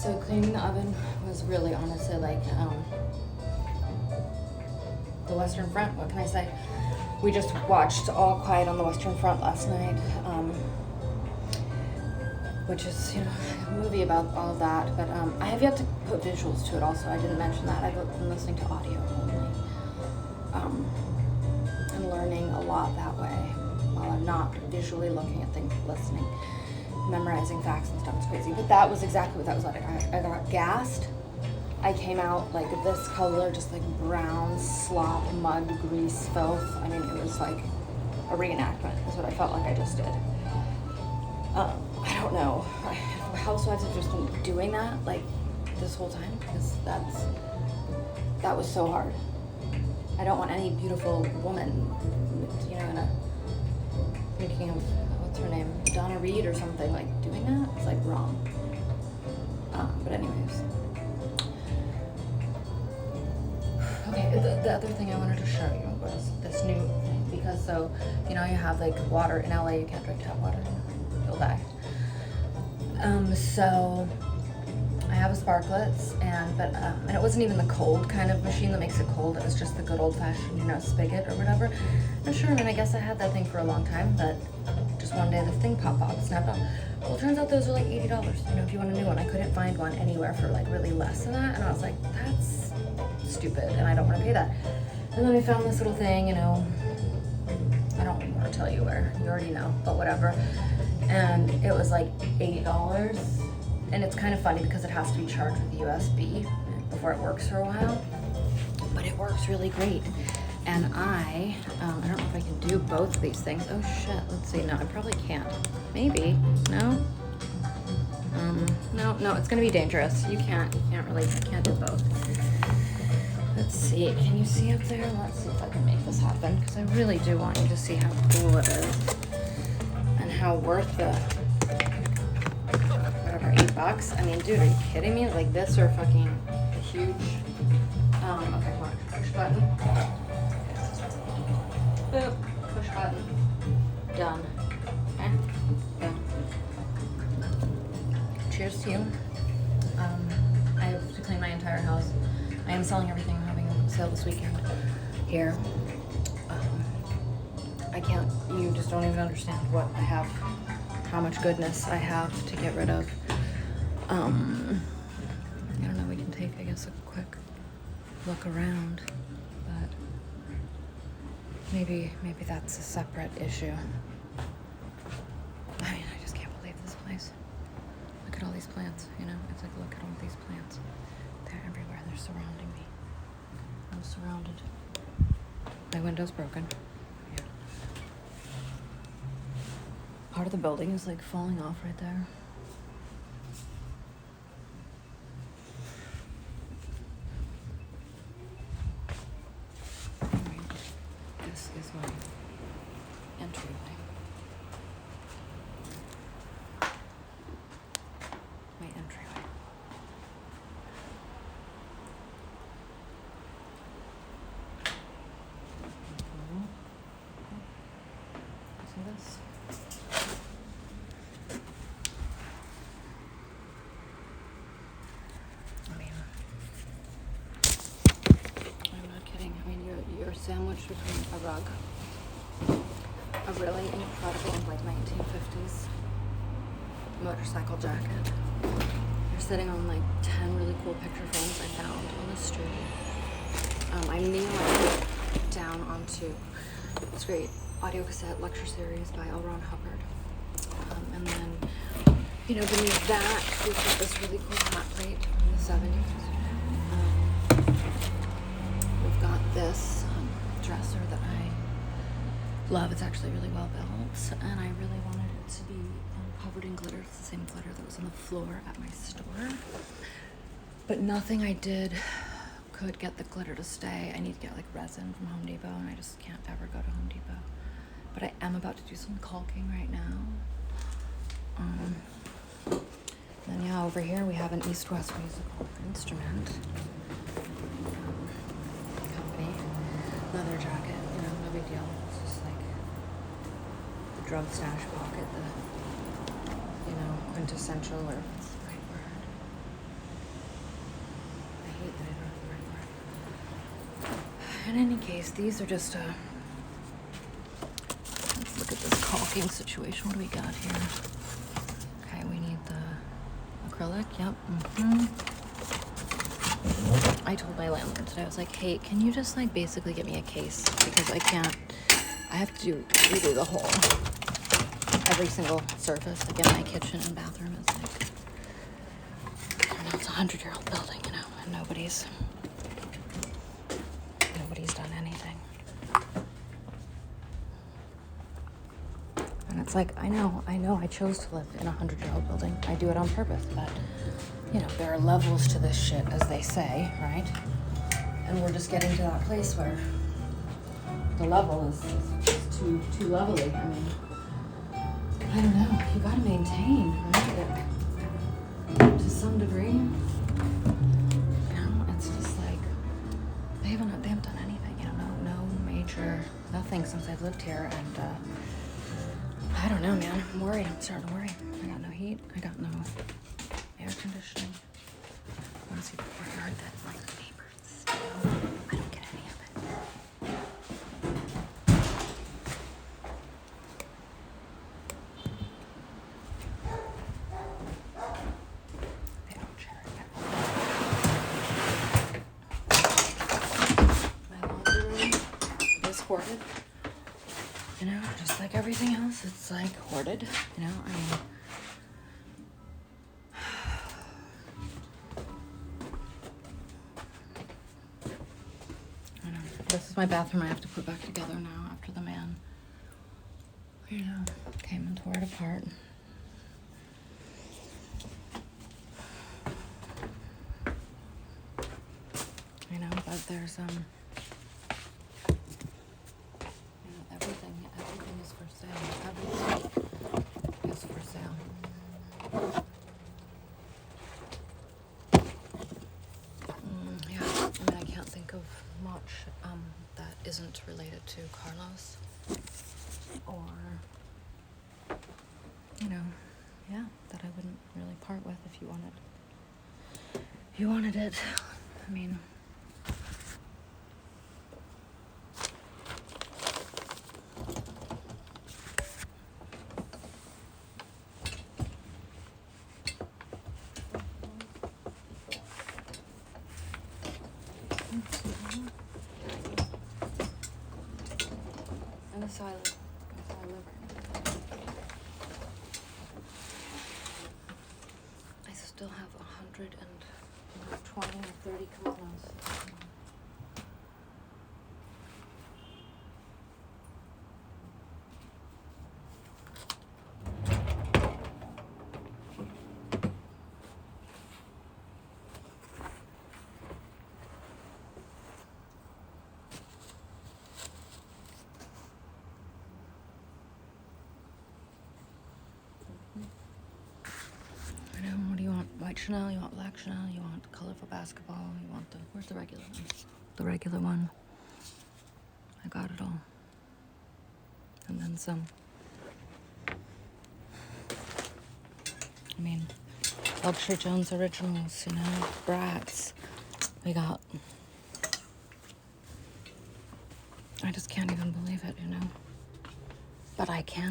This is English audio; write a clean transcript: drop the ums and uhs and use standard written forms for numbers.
So cleaning the oven was really honestly like the Western Front. What can I say? We just watched All Quiet on the Western Front last night, which is, you know, a movie about all that. But I have yet to put visuals to it also. I didn't mention that. I've been listening to audio only, and learning a lot that way while I'm not visually looking at things, listening, memorizing facts and stuff. It's crazy. But that was exactly what that was like. I got gassed. I came out like this color, just like brown slop, mud, grease, filth. I mean, it was like a reenactment is what I felt like I just did. I don't know. Housewives have just been doing that like this whole time because that was so hard. I don't want any beautiful woman, you know, thinking of, what's her name, Donna Reed or something, like doing that. It's like wrong. But anyways. Okay, the other thing I wanted to show you was this new thing, because so, you know, you have like water in LA, you can't drink tap water, you'll die. So I have a Sparklets, and it wasn't even the cold kind of machine that makes it cold, it was just the good old fashioned, you know, spigot or whatever. And sure, I mean, I guess I had that thing for a long time, but just one day the thing popped off, snapped off. Well, it turns out those are like $80, you know, if you want a new one. I couldn't find one anywhere for like really less than that, and I was like, that's stupid, and I don't want to pay that. And then I found this little thing, you know, I don't really want to tell you where, you already know, but whatever. And it was like $8, and it's kind of funny because it has to be charged with USB before it works for a while, but it works really great. And I don't know if I can do both of these things. Oh shit, let's see. No, I probably can't. Maybe. No? No, it's gonna be dangerous. You can't do both. Let's see, can you see up there? Let's see if I can make this happen, because I really do want you to see how cool it is. And how worth the, whatever, $8. I mean, dude, are you kidding me? Like this or fucking a huge, okay, come on, push button. Boop, push button, done, okay, yeah. Cheers to you. I have to clean my entire house. I am selling everything. I'm having a sale this weekend here. You just don't even understand what I have, how much goodness I have to get rid of. I don't know, we can take, I guess, a quick look around, but maybe that's a separate issue. I mean, I just can't believe this place. Look at all these plants, you know? It's like, look at all these plants. They're everywhere. They're surrounding me. I'm surrounded. My window's broken. Yeah. Part of the building is like falling off right there. Anyway, this is my entryway. My entryway. See this? I mean, I'm not kidding. I mean, you're sandwiched between a rug, a really incredible, like 1950s motorcycle jacket. You're sitting on like 10 really cool picture frames I found on the street. I'm kneeling down onto this great audio cassette lecture series by L. Ron Hubbard. And then, you know, beneath that, we've got this really cool hot plate from the 70s. We've got this dresser that I love. It's actually really well built, and I really wanted it to be covered in glitter. It's the same glitter that was on the floor at my store. But nothing I did could get the glitter to stay. I need to get like resin from Home Depot, and I just can't ever go to Home Depot. But I am about to do some caulking right now. Then yeah, over here we have an East-West musical instrument company. Leather jacket, you know, no big deal. It's just like the drug stash pocket, the, you know, quintessential, or what's the right word? in any case, these are just let's look at this caulking situation. What do we got here? Okay, we need the acrylic. Yep. I told my landlord today, I was like, hey, can you just like basically get me a case? Because I have to redo the whole, every single surface, like in my kitchen and bathroom is like, I don't know, it's a 100-year-old building, you know, and nobody's done anything. And it's like, I know I chose to live in a 100-year-old building. I do it on purpose, but you know, there are levels to this shit, as they say, right? And we're just getting to that place where the level is too levelly. I mean, I don't know. You gotta maintain, right? To some degree. You know, it's just like they haven't done anything. You know, no major nothing since I've lived here, and I don't know, man. I'm worried. I'm starting to worry. I got no heat. I got no air conditioning. I want to see the courtyard that like the neighbors still. I don't get any of it. They don't share it. My laundry room is hoarded. You know, just like everything else, it's like hoarded. You know, I mean. This is my bathroom I have to put back together now after the man, you know, came and tore it apart. You know, but there's, you know, everything is for sale. Everything is for sale. Yeah, I mean, I can't think of much that isn't related to Carlos, or you know, yeah, that I wouldn't really part with if you wanted it. I mean, and that's how I live. That's how I live right now. I still have 120 or 30 kimonos. What do you want? White Chanel? You want black Chanel? You want colorful basketball? You want where's the regular one? The regular one. I got it all. And then some. I mean, Luxury Jones Originals, you know, Brats. We got. I just can't even believe it, you know. But I can.